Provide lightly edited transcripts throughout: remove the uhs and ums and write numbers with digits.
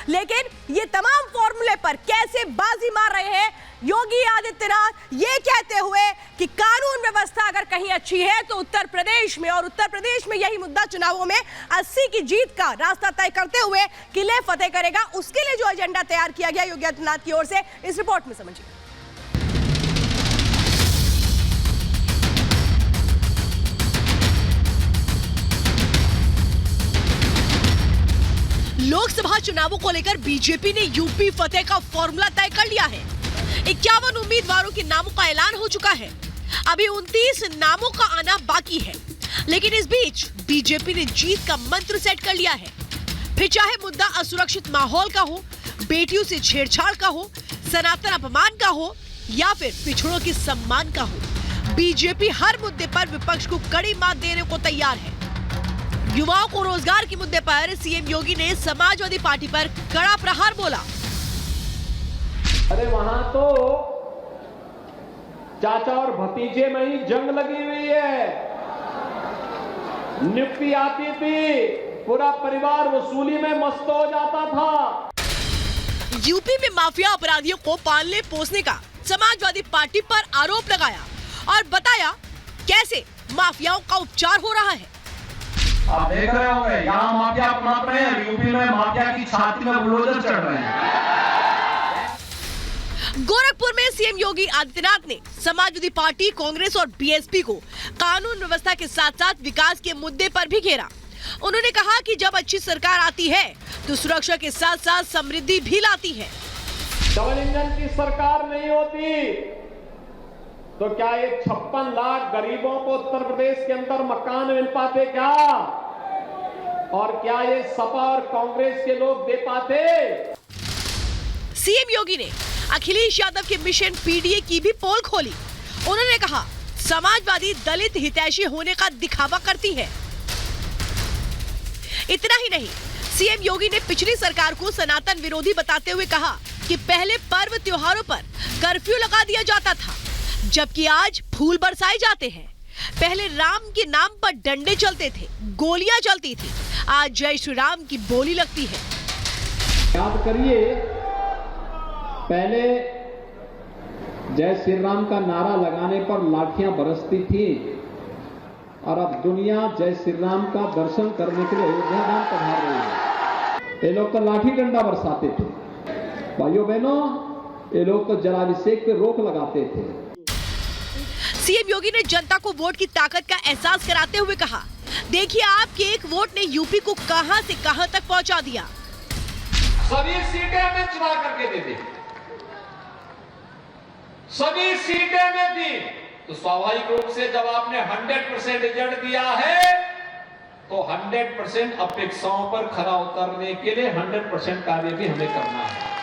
लेकिन ये तमाम फॉर्मूले पर कैसे बाजी मार रहे हैं योगी आदित्यनाथ, ये कहते हुए कि कानून व्यवस्था अगर कहीं अच्छी है तो उत्तर प्रदेश में, और उत्तर प्रदेश में यही मुद्दा चुनावों में 80 की जीत का रास्ता तय करते हुए किले फतेह करेगा। उसके लिए जो एजेंडा तैयार किया गया योगी आदित्यनाथ की ओर से, इस रिपोर्ट में समझिए। लोकसभा चुनावों को लेकर बीजेपी ने यूपी फतेह का फॉर्मूला तय कर लिया है। 51 उम्मीदवारों के नामों का ऐलान हो चुका है। अभी 29 नामों का आना बाकी है, लेकिन इस बीच बीजेपी ने जीत का मंत्र सेट कर लिया है। फिर चाहे मुद्दा असुरक्षित माहौल का हो, बेटियों से छेड़छाड़ का हो, सनातन अपमान का हो या फिर पिछड़ों के सम्मान का हो, बीजेपी हर मुद्दे पर विपक्ष को कड़ी मात देने को तैयार है। युवाओं को रोजगार के मुद्दे पर सीएम योगी ने समाजवादी पार्टी पर कड़ा प्रहार बोला। अरे वहां तो चाचा और भतीजे में ही जंग लगी हुई है। नियुक्ति आती थी, पूरा परिवार वसूली में मस्त हो जाता था। यूपी में माफिया अपराधियों को पालने पोसने का समाजवादी पार्टी पर आरोप लगाया और बताया कैसे माफियाओं का उपचार हो रहा है। आप देख रहे होंगे यहाँ माफिया पनप रहे हैं, यूपी में माफिया की छाती में बुलडोजर चढ़ रहे हैं। गोरखपुर में सीएम योगी आदित्यनाथ ने समाजवादी पार्टी, कांग्रेस और बीएसपी को कानून व्यवस्था के साथ साथ विकास के मुद्दे पर भी घेरा। उन्होंने कहा कि जब अच्छी सरकार आती है तो सुरक्षा के साथ साथ समृद्धि भी लाती है। डबल इंजन की सरकार नहीं होती तो क्या ये 56 लाख गरीबों को उत्तर प्रदेश के अंदर मकान मिल पाते क्या? और क्या ये सपा और कांग्रेस के लोग दे पाते? सीएम योगी ने अखिलेश यादव के मिशन पीडीए की भी पोल खोली। उन्होंने कहा समाजवादी दलित हितैषी होने का दिखावा करती है। इतना ही नहीं, सीएम योगी ने पिछली सरकार को सनातन विरोधी बताते हुए कहा कि पहले पर्व त्योहारों पर कर्फ्यू लगा दिया जाता था, जबकि आज फूल बरसाए जाते हैं। पहले राम के नाम पर डंडे चलते थे, गोलियां चलती थी, आज जय श्री राम की बोली लगती है। याद करिए, पहले जय श्री राम का नारा लगाने पर लाठियां बरसती थी और अब दुनिया जय श्री राम का दर्शन करने के लिए अयोध्या धाम पधार रही है। ये लोग तो लाठी डंडा बरसाते थे, भाइयों बहनों, ये लोग तो जलाभिषेक पे रोक लगाते थे। सीएम योगी ने जनता को वोट की ताकत का एहसास कराते हुए कहा, देखिए आपके एक वोट ने यूपी को कहां से कहां तक पहुंचा दिया। सभी सीटें हमें चुना करके दे दी, सभी सीटें में दी, तो स्वाभाविक रूप से जब आपने 100% रिजल्ट दिया है तो 100% अपेक्षाओं पर खरा उतरने के लिए 100% कार्य भी हमें करना है।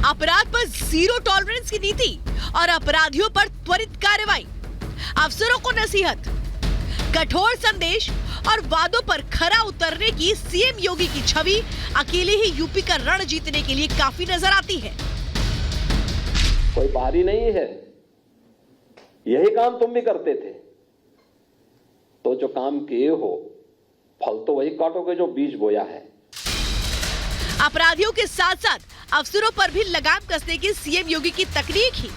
अपराध पर जीरो टॉलरेंस की नीति और अपराधियों पर त्वरित कार्रवाई, अफसरों को नसीहत, कठोर संदेश और वादों पर खरा उतरने की सीएम योगी की छवि अकेले ही यूपी का रण जीतने के लिए काफी नजर आती है। कोई बाहरी नहीं है, यही काम तुम भी करते थे, तो जो काम किए हो फल तो वही काटोगे जो बीज बोया है। अपराधियों के साथ साथ अफसरों पर भी लगाम कसने की सीएम योगी की तकनीक ही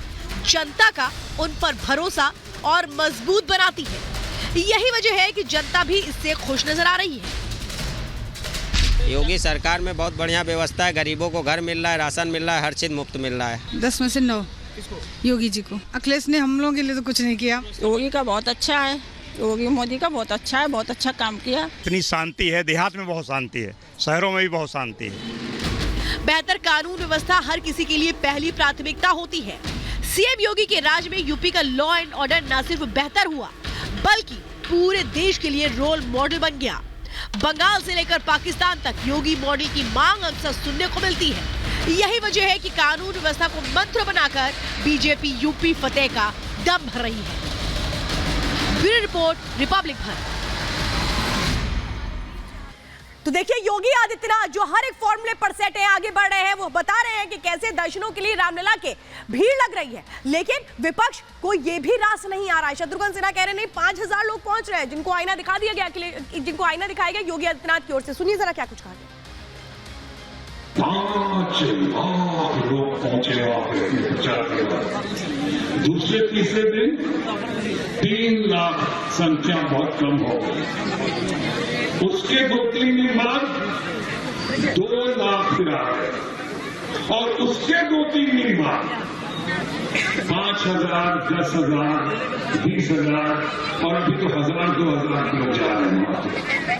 जनता का उन पर भरोसा और मजबूत बनाती है। यही वजह है कि जनता भी इससे खुश नजर आ रही है। योगी सरकार में बहुत बढ़िया व्यवस्था है, गरीबों को घर मिल रहा है, राशन मिल रहा है, हर चीज मुफ्त मिल रहा है। 10 में से 9 योगी जी को। अखिलेश ने हम लोगों के लिए तो कुछ नहीं किया। योगी का बहुत अच्छा है, योगी मोदी का बहुत अच्छा है, बहुत अच्छा काम किया। इतनी शांति है, देहात में बहुत शांति है, शहरों में भी बहुत शांति है। बेहतर कानून व्यवस्था हर किसी के लिए पहली प्राथमिकता होती है। सीएम योगी के राज में यूपी का लॉ एंड ऑर्डर न सिर्फ बेहतर हुआ बल्कि पूरे देश के लिए रोल मॉडल बन गया। बंगाल से लेकर पाकिस्तान तक योगी मॉडल की मांग अक्सर सुनने को मिलती है। यही वजह है कि कानून व्यवस्था को मंत्र बनाकर बीजेपी यूपी फतेह का दम भर रही है। Bureau report, Republic Bharat. तो देखिए, योगी आदित्यनाथ जो हर एक फॉर्मूले पर सेट है, आगे बढ़ रहे हैं, वो बता रहे हैं कि कैसे दर्शनों के लिए रामलला के भीड़ लग रही है, लेकिन विपक्ष को ये भी रास नहीं आ रहा है। शत्रुघ्न सिन्हा कह रहे नहीं, 5000 लोग पहुंच रहे हैं, जिनको आईना दिखा दिया गया, जिनको आईना दिखाया गया योगी आदित्यनाथ की ओर से। सुनिए जरा क्या कुछ कहा गया। 5 लाख लोग पहुंचे वहां पे प्रचार के बाद। दूसरे तीसरे दिन 3 लाख संख्या बहुत कम हो गई। उसके 2-3 दिन बाद 2 लाख फिर आ गए और उसके 2-3 दिन बाद 5,000, 10,000, 20,000 और अभी तो 1,000-2,000 लोग जा रहे हैं।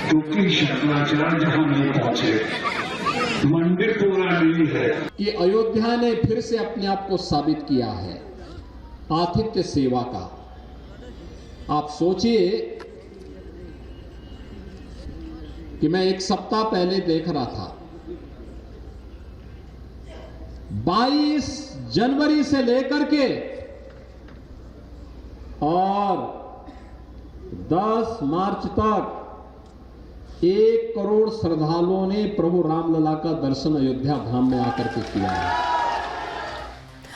क्योंकि शंकराचार्य जहां नहीं पहुंचे, मंदिर पूरा नहीं है। कि अयोध्या ने फिर से अपने आप को साबित किया है आतिथ्य सेवा का। आप सोचिए कि मैं 1 सप्ताह पहले देख रहा था, 22 जनवरी से लेकर के और 10 मार्च तक 1 करोड़ श्रद्धालुओं ने प्रभु रामलला का दर्शन अयोध्या धाम में आकर के किया है।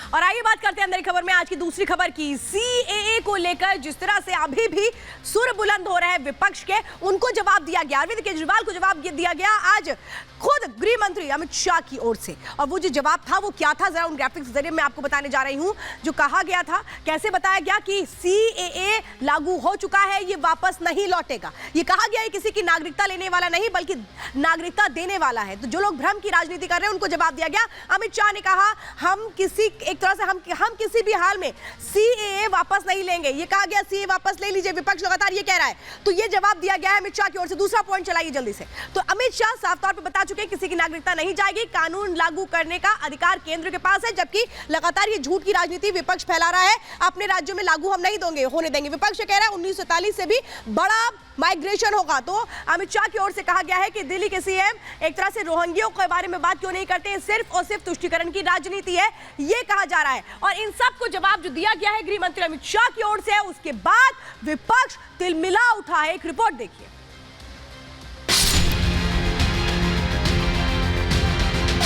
और आइए बात करते हैं अंदर खबर में आज की दूसरी खबर की। सीएए को लेकर जिस तरह से अभी भी सुर बुलंद हो रहे हैं विपक्ष के, उनको जवाब दिया गया, अरविंद केजरीवाल को जवाब दिया गया आज खुद गृह मंत्री अमित शाह की ओर से। और वो जो जवाब था वो क्या था, जरा उन ग्राफिक्स के जरिए मैं आपको बताने जा रही हूं। जो कहा गया था, कैसे बताया गया कि सीएए लागू हो चुका है, ये वापस नहीं लौटेगा। ये कहा गया है किसी की नागरिकता लेने वाला नहीं बल्कि नागरिकता देने वाला है। तो जो लोग भ्रम की राजनीति कर रहे हैं उनको जवाब दिया गया। अमित शाह ने कहा हम एक तरह से हम किसी भी हाल में सीएए वापस नहीं लेंगे। ये कहा गया सीएए वापस ले लीजिए, विपक्ष लगातार ये कह रहा है। तो ये जवाब दिया गया है अमित शाह की ओर से। दूसरा पॉइंट चलाइए जल्दी से। तो अमित शाह साफ तौर पर बता चुके हैं किसी की नागरिकता नहीं जाएगी, कानून लागू करने का अधिकार केंद्र के पास है। जबकि लगातार ये झूठ की राजनीति विपक्ष फैला रहा है, अपने राज्यों में लागू हम नहीं होने देंगे। विपक्ष कह रहा है 1947 से भी बड़ा माइग्रेशन होगा। तो अमित शाह की ओर से कहा गया है कि दिल्ली के सीएम एक तरह से रोहिंग्यों के बारे में बात क्यों नहीं करते, सिर्फ और सिर्फ तुष्टीकरण की राजनीति है, ये कहा जा रहा है। और इन सब को जवाब जो दिया गया है गृह मंत्री अमित शाह की ओर से, उसके बाद विपक्ष तिलमिला उठा है। एक रिपोर्ट देखिए।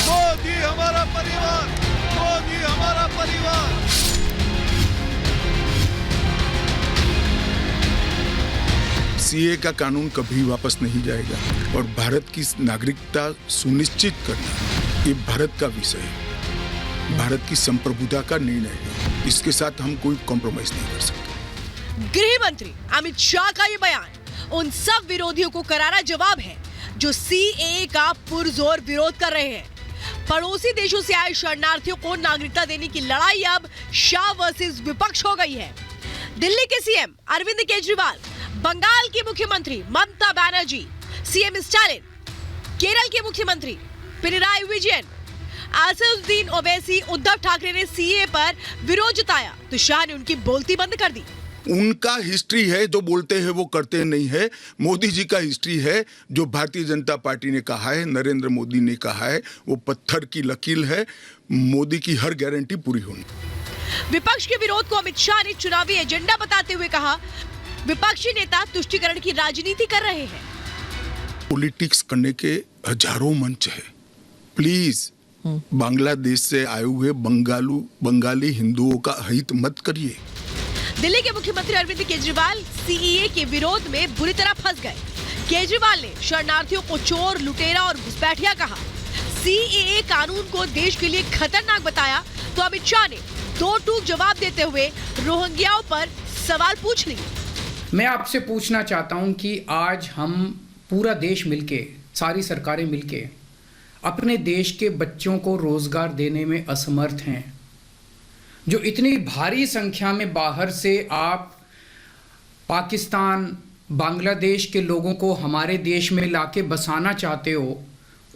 मोदी हमारा परिवार, मोदी हमारा परिवार। सीए का कानून कभी वापस नहीं जाएगा और भारत की नागरिकता सुनिश्चित करना ये भारत का विषय है, भारत की संप्रभुता का निर्णय है। इसके साथ हम कोई कॉम्प्रोमाइज नहीं कर सकते। गृह मंत्री अमित शाह का ये बयान उन सब विरोधियों को करारा जवाब है जो सीएए का पुरजोर विरोध कर रहे हैं। पड़ोसी देशों से आए शरणार्थियों को नागरिकता देने की लड़ाई अब शाह वर्सेस विपक्ष हो गई है। दिल्ली के सीएम अरविंद केजरीवाल, बंगाल की मुख्यमंत्री ममता बनर्जी, सीएम स्टालिन, केरल के मुख्यमंत्री पिनराई विजयन, असदुद्दीन ओवैसी, उद्धव ठाकरे ने सीए पर विरोध जताया तो शाह ने उनकी बोलती बंद कर दी। उनका हिस्ट्री है, जो बोलते हैं वो करते नहीं है। मोदी जी का हिस्ट्री है, जो भारतीय जनता पार्टी ने कहा है, नरेंद्र मोदी ने कहा है, वो पत्थर की लकीर है। मोदी की हर गारंटी पूरी होनी। विपक्ष के विरोध को अमित शाह ने चुनावी एजेंडा बताते हुए कहा, विपक्षी नेता तुष्टीकरण की राजनीति कर रहे हैं। पॉलिटिक्स करने के हजारों मंच है। प्लीज बांग्लादेश से आए हुए बंगाली हिंदुओं का हित मत करिए। दिल्ली के मुख्यमंत्री अरविंद केजरीवाल सीएए के विरोध में बुरी तरह फंस गए। केजरीवाल ने शरणार्थियों को चोर, लुटेरा और घुसपैठिया कहा। सीएए कानून को देश के लिए खतरनाक बताया तो अमित शाह ने दो टूक जवाब देते हुए रोहिंग्याओं पर सवाल पूछ लिए। मैं आपसे पूछना चाहता हूं कि आज हम पूरा देश मिलके, सारी सरकारें मिलके अपने देश के बच्चों को रोजगार देने में असमर्थ हैं। जो इतनी भारी संख्या में बाहर से आप पाकिस्तान, बांग्लादेश के लोगों को हमारे देश में लाके बसाना चाहते हो,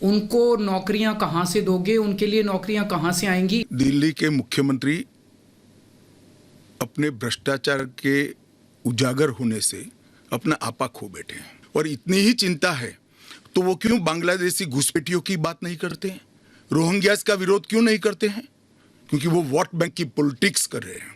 उनको नौकरियां कहां से दोगे? उनके लिए नौकरियां कहां से आएंगी? दिल्ली के मुख्यमंत्री अपने भ्रष्टाचार के उजागर होने से अपना आपा खो बैठे हैं और इतनी ही चिंता है तो वो क्यों बांग्लादेशी घुसपैठियों की बात नहीं करते हैं? रोहिंग्यास का विरोध क्यों नहीं करते हैं? क्योंकि वो वोट बैंक की पॉलिटिक्स कर रहे हैं।